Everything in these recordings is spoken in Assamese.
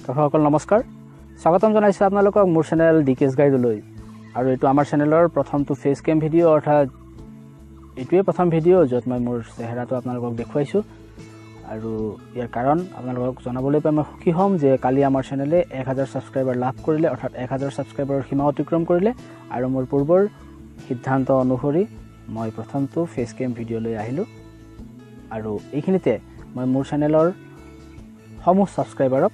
দৰ্শকসকল নমস্কাৰ স্বাগতম জনাইছো আপোনালোকক মোৰ চেনেল ডিকেছ গাইডলৈ আৰু এটো আমাৰ চেনেলৰ প্ৰথমটো ফেস কেম ভিডিও অৰ্থাৎ এটোৱে প্ৰথম ভিডিও যত মই মোৰ চেহেৰাটো আপোনালোকক দেখুৱাইছো আৰু ইয়াৰ কাৰণ আপোনালোকক জনাবলৈ পাই মই সুখী হ'ম যে কালি আমাৰ চেনেলে 1000 সাবস্ক্ৰাইবাৰ লাভ কৰিলে অৰ্থাৎ 1000 সাবস্ক্ৰাইবাৰৰ সীমা অতিক্ৰম কৰিলে আৰু মোৰ পূৰ্বৰ সিদ্ধান্ত অনুসৰি মই প্ৰথমটো ফেস কেম ভিডিও লৈ আহিলো আৰু এইখিনিতে মই মোৰ চেনেলৰ সমূহ সাবস্ক্ৰাইবাৰক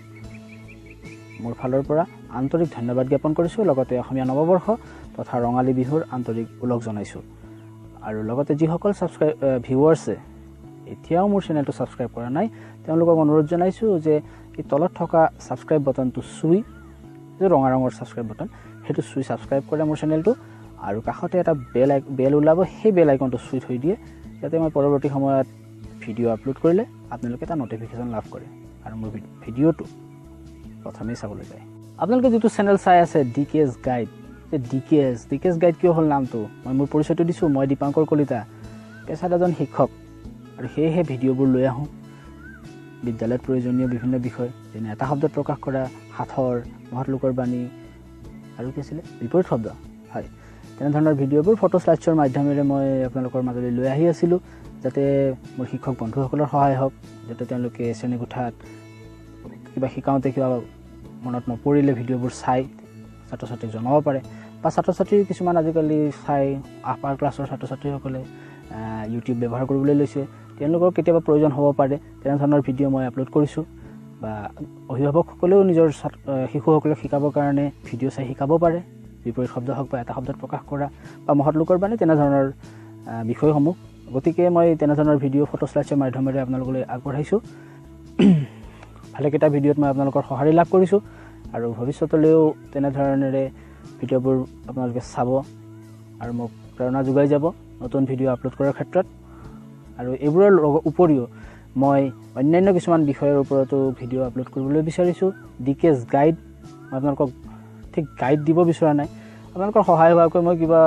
মোৰ ফালৰ পৰা আন্তৰিক ধন্যবাদ জ্ঞাপন কৰিছো লগতে অসমীয়া নৱবৰ্ষ তথা ৰঙালী বিহুৰ আন্তৰিক উলগ জনাইছো আৰু লগতে যিসকল ভিউৱাৰ্ছে এতিয়াও মোৰ চেনেলটো সাবস্ক্ৰাইব কৰা নাই তেওঁলোকক অনুৰোধ জনাইছো যে এই তলত থকা সাবস্ক্ৰাইব বাটনটো চুই যে ৰঙা ৰঙৰ সাবস্ক্ৰাইব বাটন হেতু চুই সাবস্ক্ৰাইব কৰে মোৰ চেনেলটো আৰু কাষতে এটা বেল ওলাব সেই বেল আইকনটো চুই থৈ দিয়ে যাতে মই পৰৱৰ্তী সময়ত ভিডিও আপলোড কৰিলে আপোনালোকে এটা নটিফিকেশন লাভ কৰে আৰু মোৰ ভিডিওটো প্ৰথমে চাবলৈ যায় আপোনালোকে যেটো চেনেল চাই আছে ডিকেছ গাইড যে ডিকেছ গাইড কিয় হল নামটো মই মোৰ পৰিচয়টো দিছো মই দীপাঙ্কৰ কলিতা পেছাত এজন শিক্ষক আৰু হেহে ভিডিওবোৰ লৈ আহো বিদ্যালয়ত প্ৰয়োজনীয় বিভিন্ন বিষয় যেনে এটা শব্দত প্ৰকাশ কৰা হাতৰ মহৎলোকৰ বাণী আৰু কি আছিল বিপৰীত শব্দ হয় তেনে ধৰণৰ ভিডিওবোৰ ফটো স্লাইডছৰ মাধ্যমেৰে মই আপোনালোকৰ মাজলৈ লৈ আহি আছিলো যাতে মোৰ শিক্ষক বন্ধুসকলৰ সহায় হওক যাতে তেওঁলোকে শ্ৰেণী কোঠাত কিবা শিকাওঁতে কিবা মনত নপৰিলে ভিডিওবোৰ চাই ছাত্ৰ-ছাত্ৰীক জনাব পাৰে বা ছাত্ৰ-ছাত্ৰীৰ কিছুমান আজিকালি চাই আপাৰ ক্লাছৰ ছাত্ৰ-ছাত্ৰীসকলে ইউটিউব ব্যৱহাৰ কৰিবলৈ লৈছে তেওঁলোকৰ কেতিয়াবা প্ৰয়োজন হ'ব পাৰে তেনে ধৰণৰ ভিডিও মই আপলোড কৰিছো বা অভিভাৱকসকলেও নিজৰ শিশুসকলক শিকাবৰ কাৰণে ভিডিও চাই শিকাব পাৰে বিপৰীত শব্দ হওক বা এটা শব্দত প্ৰকাশ কৰা বা মহৎলোকৰ বাণী তেনে ধৰণৰ বিষয়সমূহ গতিকে মই তেনে ধৰণৰ ভিডিও ফটো স্লাইডছৰ মাধ্যমেৰে আপোনালোকলৈ আগবঢ়াইছো ভালেকেইটা ভিডিওত মই আপোনালোকৰ সহায় লাভ কৰিছো আৰু ভৱিষ্যতলৈও তেনে ধৰণেৰে ভিডিওবোৰ আপোনালোকে চাব আৰু মোক প্ৰেৰণা যোগাই যাব নতুন ভিডিও আপলোড কৰাৰ ক্ষেত্ৰত আৰু এইবোৰৰ উপৰিও মই অন্যান্য কিছুমান বিষয়ৰ ওপৰতো ভিডিও আপলোড কৰিবলৈ বিচাৰিছো ডিকেছ গাইড মই আপোনালোকক ঠিক গাইড দিব বিচৰা নাই আপোনালোকৰ সহায় হোৱাকৈ মই কিবা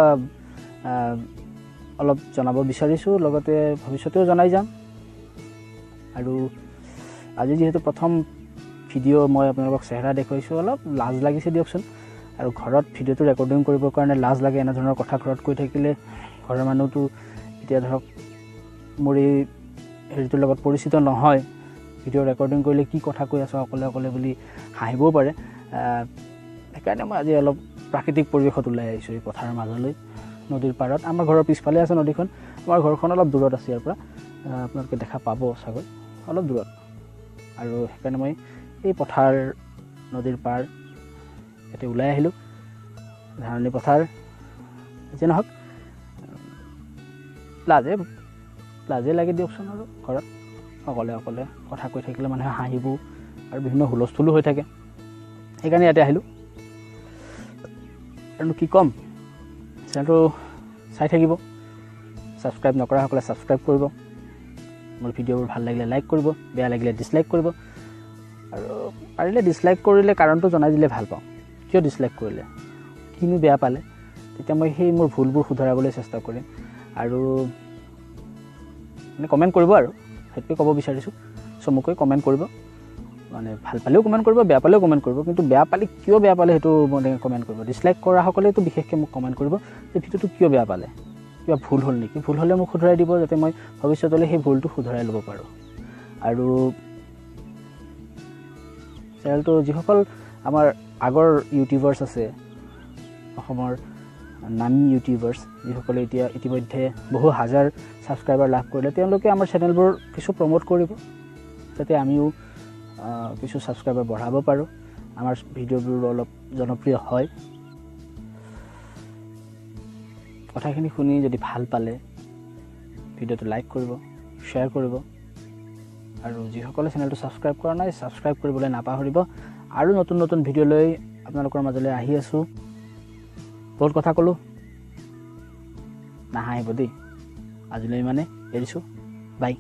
অলপ জনাব বিচাৰিছো লগতে ভৱিষ্যতেও জনাই যাম আৰু আজি যেহেতু প্ৰথম ভিডিও মই আপোনালোকক চেহাৰা দেখুৱাইছো অলপ লাজ লাগিছে দিয়কচোন আৰু ঘৰত ভিডিওটো ৰেকৰ্ডিং কৰিবৰ কাৰণে লাজ লাগে এনে ধৰণৰ কথা ঘৰত কৈ থাকিলে ঘৰৰ মানুহটো এতিয়া ধৰক মোৰ এই হেৰিটোৰ লগত পৰিচিত নহয় ভিডিও ৰেকৰ্ডিং কৰিলে কি কথা কৈ আছো অকলে বুলি হাঁহিবও পাৰে সেইকাৰণে মই আজি অলপ প্ৰাকৃতিক পৰিৱেশত ওলাই আহিছো এই পথাৰৰ মাজলৈ নদীৰ পাৰত আমাৰ ঘৰৰ পিছফালে আছে নদীখন আমাৰ ঘৰখন অলপ দূৰত আছে ইয়াৰ পৰা আপোনালোকে দেখা পাব চাগৈ অলপ দূৰত আৰু সেইকাৰণে মই এই পথাৰ নদীৰ পাৰ এতে ওলাই আহিলো ধাৰণী পথাৰ যে নহওক লাজে লাগে দিয়কচোন আৰু ঘৰত অকলে কথা কৈ থাকিলে মানুহে হাঁহিব আৰু বিভিন্ন হুলস্থুলো হৈ থাকে সেইকাৰণে ইয়াতে আহিলো আৰু কি কম চেনেলটো চাই থাকিব সাবস্ক্ৰাইব নকৰাসকলে সাবস্ক্ৰাইব কৰিব মোৰ ভিডিওবোৰ ভাল লাগিলে লাইক কৰিব বেয়া লাগিলে ডিসলাইক কৰিব আৰু পাৰিলে ডিসলাইক কৰিলে কাৰণটো জনাই দিলে ভাল পাওঁ কিয় ডিসলাইক কৰিলে কিনো বেয়া পালে তেতিয়া মই সেই মোৰ ভুলবোৰ শুধৰাবলৈ চেষ্টা কৰিম আৰু মানে কমেন্ট কৰিব আৰু হেতু ক'ব বিচাৰিছো চমুকৈ কমেন্ট কৰিব মানে ভাল পালেও কমেন্ট কৰিব বেয়া পালেও কমেন্ট কৰিব কিন্তু বেয়া পালে কিয় বেয়া পালে হেতু মানে কমেন্ট কৰিব ডিসলাইক কৰা সকলেতো বিশেষকৈ মোক কমেন্ট কৰিব যে ভিডিওটো কিয় বেয়া পালে কিবা ভুল হ'ল নেকি ভুল হ'লে মোক শুধৰাই দিব যাতে মই ভৱিষ্যতলৈ সেই ভুলটো শুধৰাই ল'ব পাৰো আৰু চেনেলটো যিসকল আমাৰ আগৰ ইউটিউবাৰ্ছ আছে অসমৰ নামী ইউটিউবাৰ্ছ যিসকলে এতিয়া ইতিমধ্যে বহু হাজাৰ সাবস্ক্ৰাইবাৰ লাভ কৰিলে তেওঁলোকে আমাৰ চেনেলবোৰ কিছু প্ৰমোট কৰিব যাতে আমিও কিছু সাবস্ক্ৰাইবাৰ বঢ়াব পাৰো আমাৰ ভিডিওবোৰ অলপ জনপ্ৰিয় হয় কথাখিনি শুনি যদি ভাল পালে ভিডিওটো লাইক কৰিব শ্বেয়াৰ কৰিব আৰু যিসকলে চেনেলটো সাবস্ক্ৰাইব কৰা নাই সাবস্ক্ৰাইব কৰিবলৈ নাপাহৰিব আৰু নতুন ভিডিও লৈ আপোনালোকৰ মাজলৈ আহি আছো বহুত কথা কলো নাহাঁহিব দেই আজিলৈ মানে এৰিছো বাই